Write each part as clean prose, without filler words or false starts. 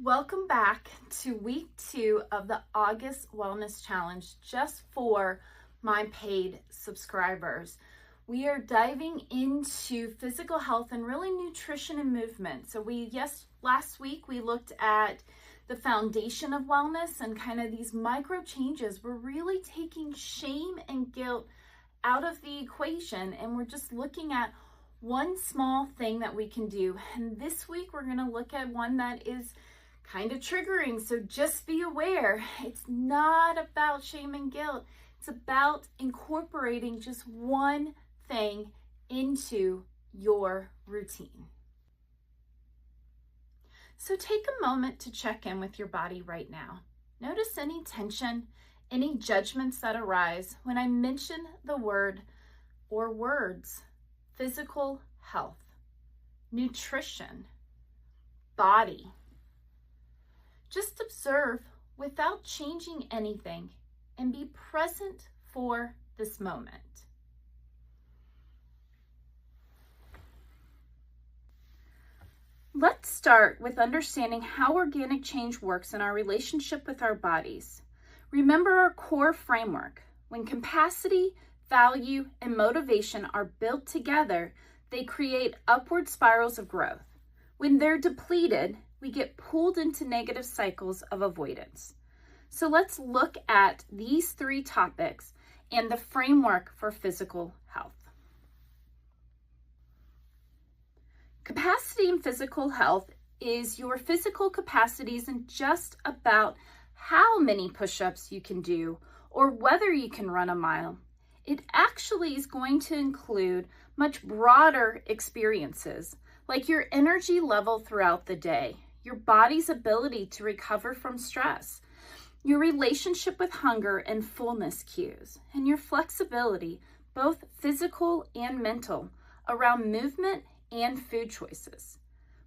Welcome back to week 2 of the August Wellness Challenge just for my paid subscribers. We are diving into physical health and really nutrition and movement. So last week we looked at the foundation of wellness and kind of these micro changes. We're really taking shame and guilt out of the equation, and we're just looking at one small thing that we can do. And this week we're going to look at one that is kind of triggering, so just be aware. It's not about shame and guilt. It's about incorporating just one thing into your routine. So take a moment to check in with your body right now. Notice any tension, any judgments that arise when I mention the word or words: physical health, nutrition, body. Just observe without changing anything and be present for this moment. Let's start with understanding how organic change works in our relationship with our bodies. Remember our core framework. When capacity, value, and motivation are built together, they create upward spirals of growth. When they're depleted, we get pulled into negative cycles of avoidance. So let's look at these 3 topics and the framework for physical health. Capacity in physical health is your physical capacity isn't just about how many push-ups you can do or whether you can run a mile. It actually is going to include much broader experiences, like your energy level throughout the day, your body's ability to recover from stress, your relationship with hunger and fullness cues, and your flexibility, both physical and mental, around movement and food choices.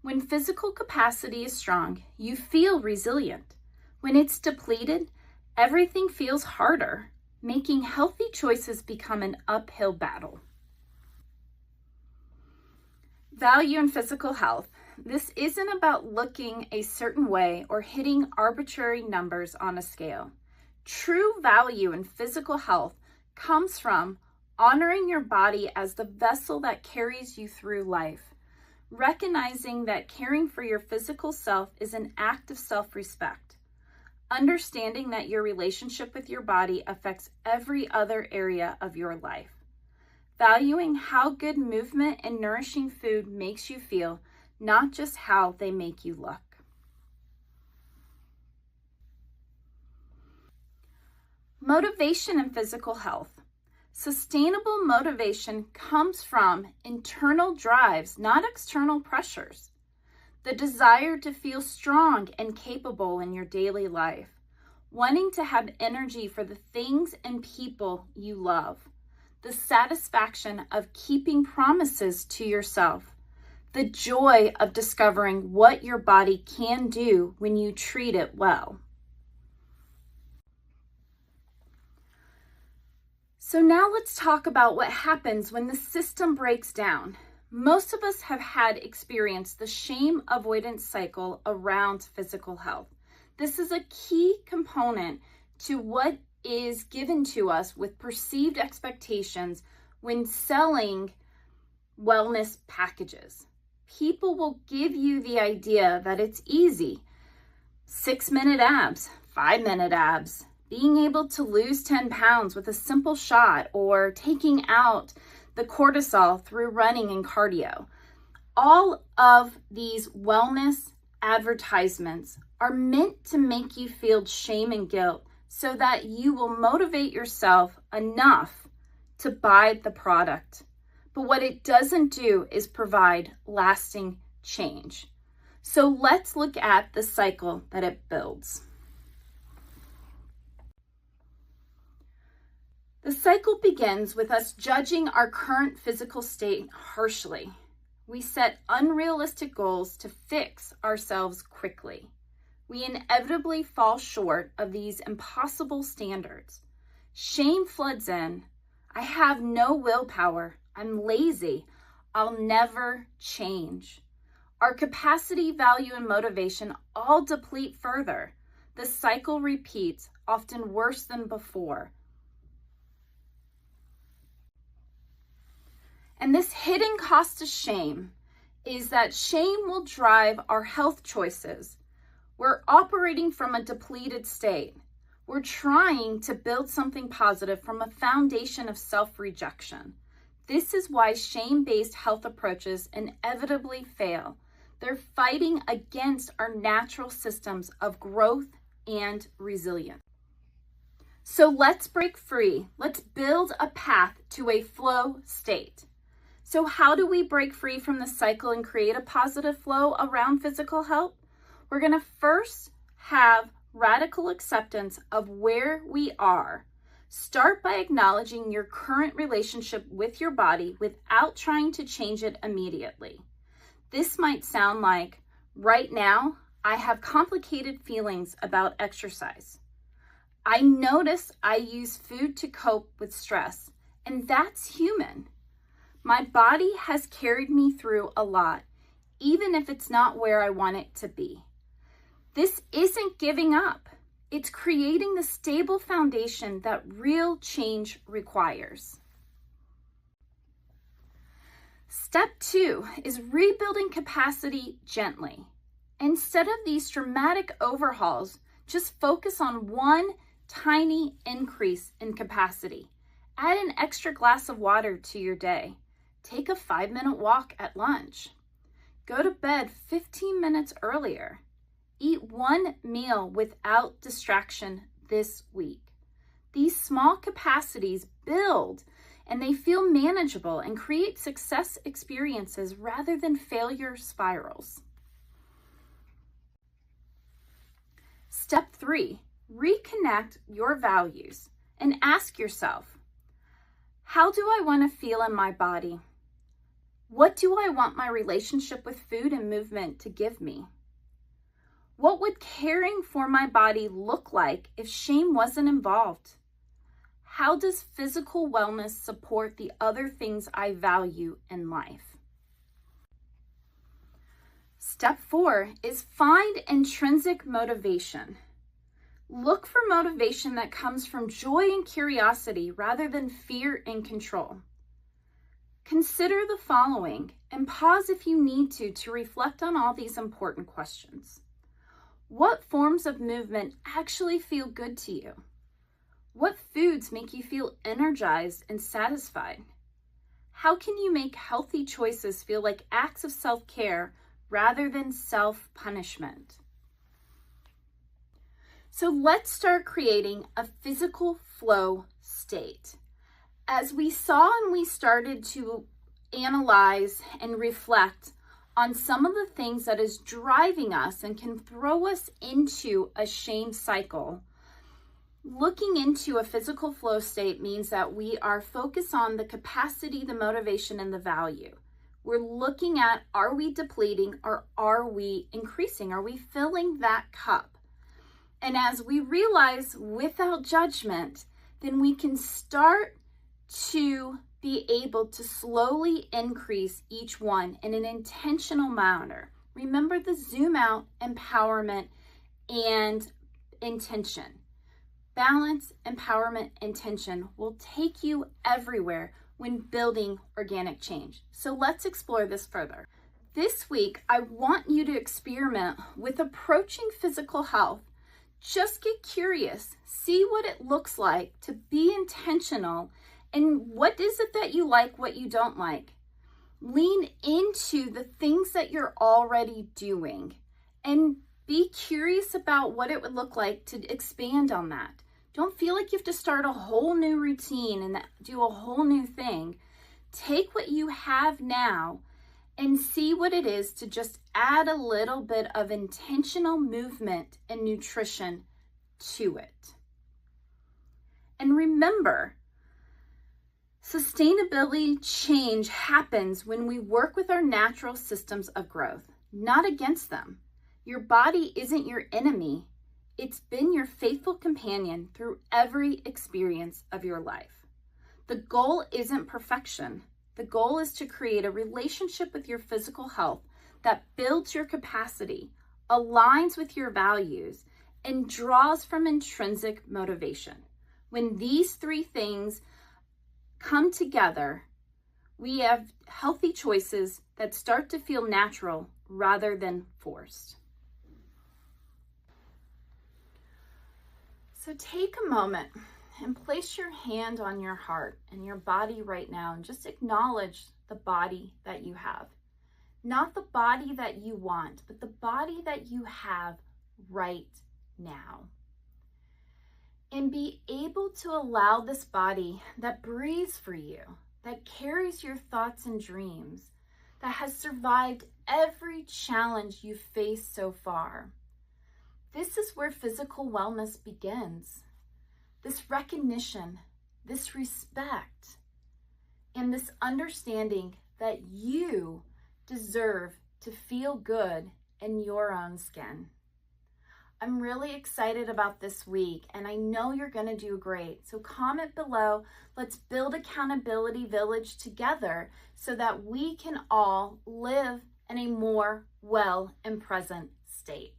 When physical capacity is strong, you feel resilient. When it's depleted, everything feels harder, making healthy choices become an uphill battle. Value in physical health. This isn't about looking a certain way or hitting arbitrary numbers on a scale. True value in physical health comes from honoring your body as the vessel that carries you through life, recognizing that caring for your physical self is an act of self-respect, understanding that your relationship with your body affects every other area of your life, valuing how good movement and nourishing food makes you feel, not just how they make you look. Motivation in physical health. Sustainable motivation comes from internal drives, not external pressures. The desire to feel strong and capable in your daily life, wanting to have energy for the things and people you love, the satisfaction of keeping promises to yourself, the joy of discovering what your body can do when you treat it well. So now let's talk about what happens when the system breaks down. Most of us have had experienced the shame avoidance cycle around physical health. This is a key component to what is given to us with perceived expectations when selling wellness packages. People will give you the idea that it's easy. 6-minute abs, 5-minute abs, being able to lose 10 pounds with a simple shot, or taking out the cortisol through running and cardio. All of these wellness advertisements are meant to make you feel shame and guilt so that you will motivate yourself enough to buy the product. But what it doesn't do is provide lasting change. So let's look at the cycle that it builds. The cycle begins with us judging our current physical state harshly. We set unrealistic goals to fix ourselves quickly. We inevitably fall short of these impossible standards. Shame floods in. I have no willpower. I'm lazy. I'll never change. Our capacity, value, and motivation all deplete further. The cycle repeats, often worse than before. And this hidden cost of shame is that shame will drive our health choices. We're operating from a depleted state. We're trying to build something positive from a foundation of self-rejection. This is why shame-based health approaches inevitably fail. They're fighting against our natural systems of growth and resilience. So let's break free. Let's build a path to a flow state. So how do we break free from the cycle and create a positive flow around physical health? We're going to first have radical acceptance of where we are. Start by acknowledging your current relationship with your body without trying to change it immediately. This might sound like, right now, I have complicated feelings about exercise. I notice I use food to cope with stress, and that's human. My body has carried me through a lot, even if it's not where I want it to be. This isn't giving up. It's creating the stable foundation that real change requires. Step 2 is rebuilding capacity gently. Instead of these dramatic overhauls, just focus on one tiny increase in capacity. Add an extra glass of water to your day. Take a 5-minute walk at lunch. Go to bed 15 minutes earlier. Eat one meal without distraction this week. These small capacities build and they feel manageable and create success experiences rather than failure spirals. Step 3, reconnect your values and ask yourself, how do I want to feel in my body? What do I want my relationship with food and movement to give me? What would caring for my body look like if shame wasn't involved? How does physical wellness support the other things I value in life? Step 4 is find intrinsic motivation. Look for motivation that comes from joy and curiosity rather than fear and control. Consider the following and pause if you need to reflect on all these important questions. What forms of movement actually feel good to you? What foods make you feel energized and satisfied? How can you make healthy choices feel like acts of self-care rather than self-punishment? So let's start creating a physical flow state. As we saw and we started to analyze and reflect on some of the things that is driving us and can throw us into a shame cycle, looking into a physical flow state means that we are focused on the capacity, the motivation, and the value. We're looking at, are we depleting or are we increasing? Are we filling that cup? And as we realize without judgment, then we can start to be able to slowly increase each one in an intentional manner. Remember the zoom out, empowerment, and intention. Balance, empowerment, intention will take you everywhere when building organic change. So let's explore this further. This week, I want you to experiment with approaching physical health. Just get curious, see what it looks like to be intentional. And what is it that you like, what you don't like? Lean into the things that you're already doing and be curious about what it would look like to expand on that. Don't feel like you have to start a whole new routine and do a whole new thing. Take what you have now and see what it is to just add a little bit of intentional movement and nutrition to it. And remember, sustainability change happens when we work with our natural systems of growth, not against them. Your body isn't your enemy. It's been your faithful companion through every experience of your life. The goal isn't perfection. The goal is to create a relationship with your physical health that builds your capacity, aligns with your values, and draws from intrinsic motivation. When these three things come together, we have healthy choices that start to feel natural rather than forced. So take a moment and place your hand on your heart and your body right now and just acknowledge the body that you have. Not the body that you want, but the body that you have right now. And be able to allow this body that breathes for you, that carries your thoughts and dreams, that has survived every challenge you've faced so far. This is where physical wellness begins. This recognition, this respect, and this understanding that you deserve to feel good in your own skin. I'm really excited about this week, and I know you're going to do great. So comment below. Let's build Accountability Village together so that we can all live in a more well and present state.